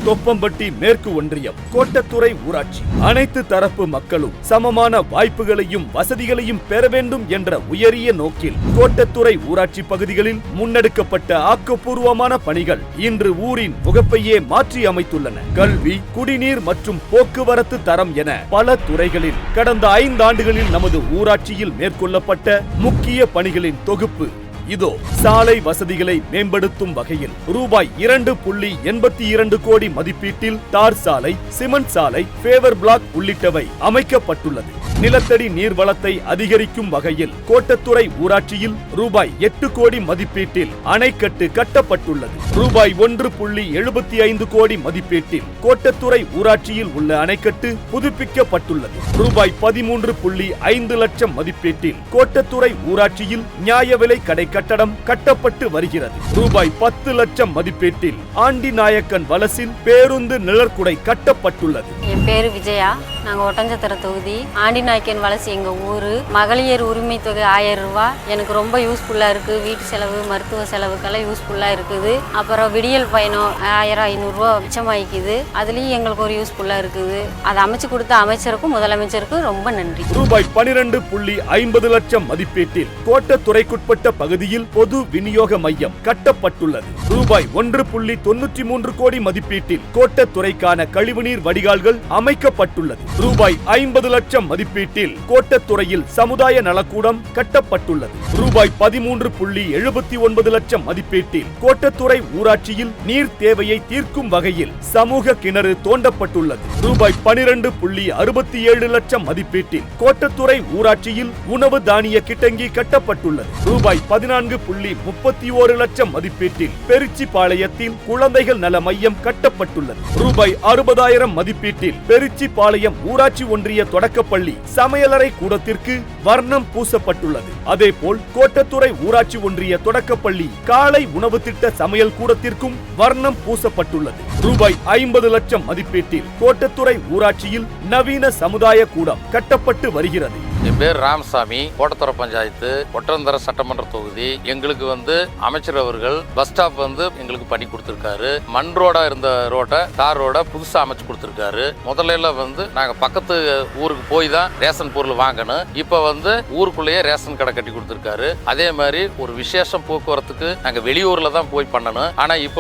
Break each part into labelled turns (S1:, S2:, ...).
S1: தொப்பம்பட்டி மேற்கு ஒன்றியம் கோட்டத்துறை ஊராட்சி. அனைத்து தரப்பு மக்களும் சமமான வாய்ப்புகளையும் வசதிகளையும் பெற வேண்டும் என்ற உயரிய நோக்கில் கோட்டத்துறை ஊராட்சி பகுதிகளில் முன்னெடுக்கப்பட்ட ஆக்கப்பூர்வமான பணிகள் இன்று ஊரின் முகப்பையே மாற்றி அமைத்துள்ளன. கல்வி, குடிநீர் மற்றும் போக்குவரத்து தரம் என பல துறைகளில் கடந்த 5 ஆண்டுகளில் நமது ஊராட்சியில் மேற்கொள்ளப்பட்ட முக்கிய பணிகளின் தொகுப்பு இதோ. சாலை வசதிகளை மேம்படுத்தும் வகையில் ரூபாய் 2.82 கோடி மதிப்பீட்டில் தார் சாலை, சிமெண்ட் சாலை, பேவர் பிளாக் உள்ளிட்டவை அமைக்கப்பட்டுள்ளது. நிலத்தடி நீர்வளத்தை அதிகரிக்கும் வகையில் கோட்டத்துறை ஊராட்சியில் ரூபாய் 8 கோடி மதிப்பீட்டில் அணைக்கட்டு கட்டப்பட்டுள்ளது. ரூபாய் 1.75 கோடி மதிப்பீட்டில் கோட்டத்துறை ஊராட்சியில் உள்ள அணைக்கட்டு புதுப்பிக்கப்பட்டுள்ளது. ரூபாய் 13.5 லட்சம் மதிப்பீட்டில் கோட்டத்துறை ஊராட்சியில் நியாய விலை கடை கட்டடம் கட்டப்பட்டு வருகிறது. ரூபாய் 10 லட்சம் மதிப்பீட்டில் ஆண்டிநாயக்கன் வலசில் பேருந்து நிழற்குடை கட்டப்பட்டுள்ளது.
S2: என் பேரு விஜயா. நாங்கள் ஒட்டஞ்சத்திர தொகுதி. ஆண்டிநாயக்கன் வலசி எங்கள் ஊர். மகளிர் உரிமை தொகை 1000 ரூபாய் எனக்கு ரொம்ப யூஸ்ஃபுல்லாக இருக்குது. வீட்டு செலவு, மருத்துவ செலவுக்கெல்லாம் யூஸ்ஃபுல்லாக இருக்குது. அப்புறம் விடியல் பயணம் 1500 ரூபா மிச்சமாகிக்குது. அதுலேயும் எங்களுக்கு ஒரு யூஸ்ஃபுல்லாக இருக்குது. அதை அமைச்சு கொடுத்த அமைச்சருக்கும் முதலமைச்சருக்கும் ரொம்ப நன்றி.
S1: ரூபாய் 12.50 லட்சம் மதிப்பீட்டில் கோட்டத்துறைக்குட்பட்ட பகுதியில் பொது விநியோக மையம் கட்டப்பட்டுள்ளது. ரூபாய் 1.93 கோடி மதிப்பீட்டில் கோட்டத்துறைக்கான கழிவுநீர் வடிகால்கள் அமைக்கப்பட்டுள்ளது. ரூபாய் 50 லட்சம் மதிப்பீட்டில் கோட்டத்துறையில் சமுதாய நலக்கூடம் கட்டப்பட்டுள்ளது. ரூபாய் 13.79 லட்சம் மதிப்பீட்டில் கோட்டத்துறை ஊராட்சியில் நீர் தேவையை தீர்க்கும் வகையில் சமூக கிணறு தோண்டப்பட்டுள்ளது. ரூபாய் 12.67 லட்சம் மதிப்பீட்டில் கோட்டத்துறை ஊராட்சியில் உணவு தானிய கிட்டங்கி கட்டப்பட்டுள்ளது. ரூபாய் 14.31 லட்சம் மதிப்பீட்டில் பெருச்சிபாளையத்தில் குழந்தைகள் நல மையம் கட்டப்பட்டுள்ளது. ரூபாய் 60,000 மதிப்பீட்டில் பெருச்சிபாளையம் ஊராட்சி ஒன்றிய தொடக்கப்பள்ளி சமையலறை கூடத்திற்கு வர்ணம் பூசப்பட்டுள்ளது. அதேபோல் கோட்டத்துறை ஊராட்சி ஒன்றிய தொடக்கப்பள்ளி காலை உணவு திட்ட சமையல் கூடத்திற்கும் வர்ணம் பூசப்பட்டுள்ளது. ரூபாய் 50 லட்சம் மதிப்பீட்டில் கோட்டத்துறை ஊராட்சியில் நவீன சமுதாய கூடம் கட்டப்பட்டு வருகிறது.
S3: என் பேர் ராமசாமி. கோட்டத்துறை பஞ்சாயத்து ஒட்டந்தர சட்டமன்ற தொகுதி. எங்களுக்கு அமைச்சர் அவர்கள் பஸ் ஸ்டாப் எங்களுக்கு பண்ணி கொடுத்திருக்காரு. மண் ரோடா இருந்த ரோட்டை தார் ரோட புதுசா அமைச்சு கொடுத்திருக்காரு. முதல்ல நாங்க பக்கத்து ஊருக்கு போய் தான் ரேஷன் பொருள் வாங்கணும். இப்ப ஊருக்குள்ளேயே ரேஷன் கடை கட்டி கொடுத்திருக்காரு. அதே மாதிரி ஒரு விசேஷம் போக்குவரத்துக்கு நாங்க வெளியூர்ல தான் போய் பண்ணணும். ஆனா இப்ப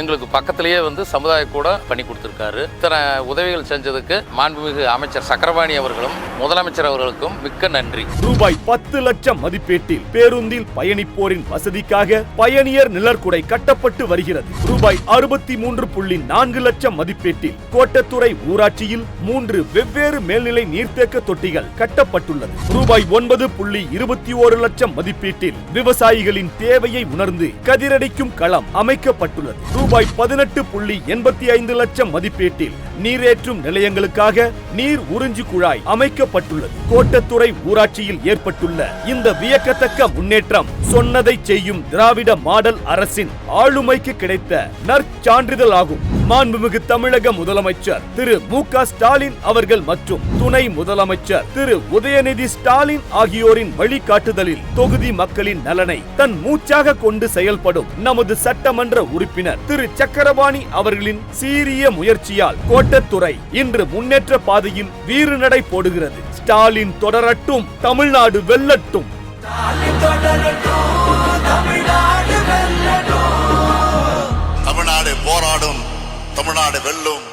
S3: எங்களுக்கு பக்கத்திலேயே சமுதாய கூட பண்ணி கொடுத்திருக்காரு. இத்தனை உதவிகள் செஞ்சதுக்கு மாண்புமிகு அமைச்சர் சக்கரபாணி அவர்களும் முதலமைச்சர் அவர்களுக்கும் மிக்க நன்றி.
S1: ரூபாய் 10 லட்சம் மதிப்பீட்டில் பேருந்தில் பயணிப்போரின் வசதிக்காக பயணியர் நிழற்குடை கட்டப்பட்டு வருகிறது. ரூபாய் 63.4 லட்சம் மதிப்பீட்டில் கோட்டத்துறை ஊராட்சியில் 3 வெவ்வேறு மேல்நிலை நீர்த்தேக்க தொட்டிகள் கட்டப்பட்டுள்ளது. ரூபாய் 9.21 லட்சம் மதிப்பீட்டில் விவசாயிகளின் தேவையை உணர்ந்து கதிரடிக்கும் களம் அமைக்கப்பட்டுள்ளது. ரூபாய் 18.85 லட்சம் மதிப்பீட்டில் நீரேற்றும் நிலையங்களுக்காக நீர் உறிஞ்சு குழாய் அமைக்கப்பட்டுள்ளது. கோட்டத்துறை ஊராட்சியில் ஏற்பட்டுள்ள இந்த வியக்கத்தக்க முன்னேற்றம் சொன்னதை செய்யும் திராவிட மாடல் அரசின் ஆளுமைக்கு கிடைத்த நற்சான்றிதழ் ஆகும். மாண்புமிகு தமிழக முதலமைச்சர் திரு மு.க. ஸ்டாலின் அவர்கள் மற்றும் துணை முதலமைச்சர் திரு உதயநிதி ஸ்டாலின் ஆகியோரின் வழிகாட்டுதலில் தொகுதி மக்களின் நலனை தன் மூச்சாக கொண்டு செயல்படும் நமது சட்டமன்ற உறுப்பினர் திரு சக்கரபாணி அவர்களின் சீரிய முயற்சியால் கோட்டத்துறை இன்று முன்னேற்ற பாதையில் வீறுநடை போடுகிறது. ஸ்டாலின் தொடரட்டும், தமிழ்நாடு வெல்லட்டும்.
S4: தமிழ்நாடு போராடும், தமிழ்நாடு வெல்லும்.